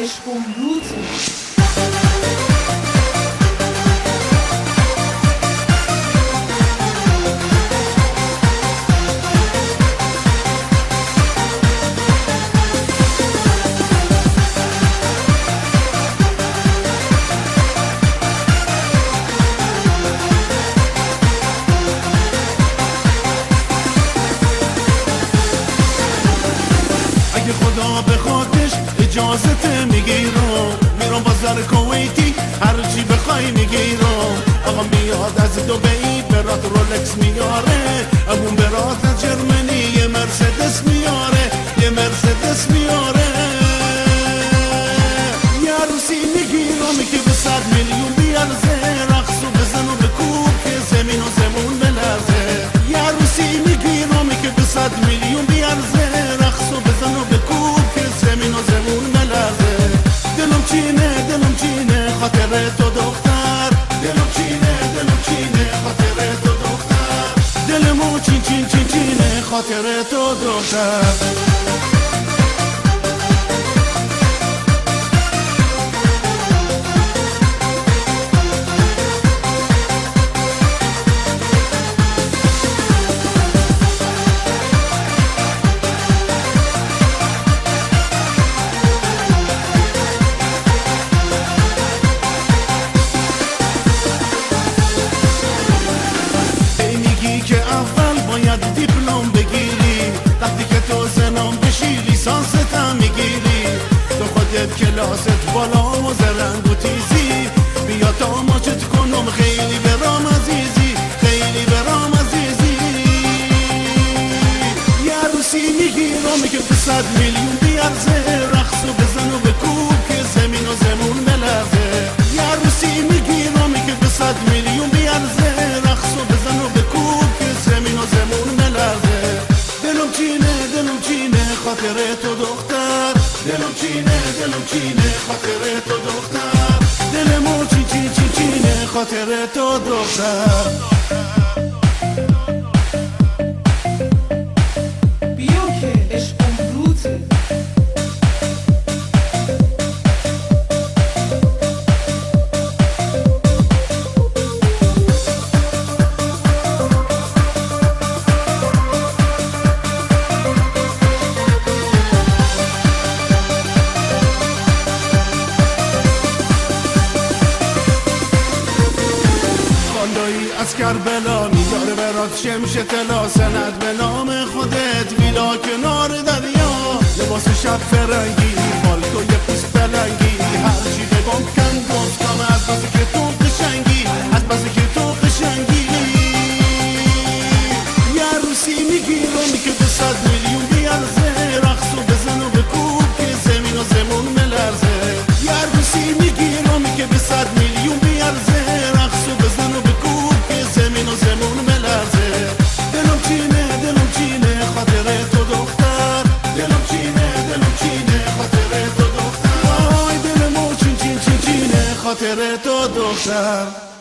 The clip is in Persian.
عشق و روته. اگه خدا بخوادش اجازت میگیرم، میرم بازار کویتی هرچی بخوای میگیرم. آقا میاد از دبی برات رولکس میاره، امون برات از جرمنی یه مرسدس میاره، یه مرسدس میاره. یه عروسی میگیرم که به 100 میلیون بیارزه، رقص و بزن و بکوب که زمین و زمون بلرزه. یه عروسی میگیرم که به 100 میلیون بیارزه، رقص و بزن و بکوب که زمین و زمون بلرزه. دلم چینه خاطر تو دختر، دلم چینه خاطر تو دختر، دلمو چینه خاطر تو دختر. که اول باید دیپلم بگیری، وقتی که تو زنم بشی لیسانست هم میگیری. تو خودت کلاست بالا و زرنگ و تیزی، بیا تا ماچت کنم خیلی برام عزیزی، خیلی برام عزیزی. یه عروسی میگیرم که به 100 میلیون بیارزه، رقص و بزن و بکوب که زمین و زمون بلرزه. یه عروسی میگیرم که به 100 میلیون بیارزه، رقص و بزن و بکوب که زمین و زمون بلرزه. دلم چینه خاطر تو دختر، دلم چینه خاطر تو دختر، دلمو چینه خاطر تو دختر. بیا که عشق و روته. از کربلا میاره برات شمش طلا، سند به نام خودت، ویلا کنار دریا، لباس شب فرنگی، بالکوی پیست پلنگی، هرچی بگم کن گفتم از بازی که تو قشنگی، از بازی که تو قشنگی. یه عروسی میگیرم که به 100 میلیون بیارزه، رقص و بزن و بکوب که زمین و زمون بلرزه. یه عروسی میگیرم که به 100 میلیون بیارزه، رقص و بزن و بکوب که زمین و زمون بلرزه. دلم چینه خاطر تو دختر، دلم چینه خاطر تو دختر، وای دلمو چینه خاطر تو دختر.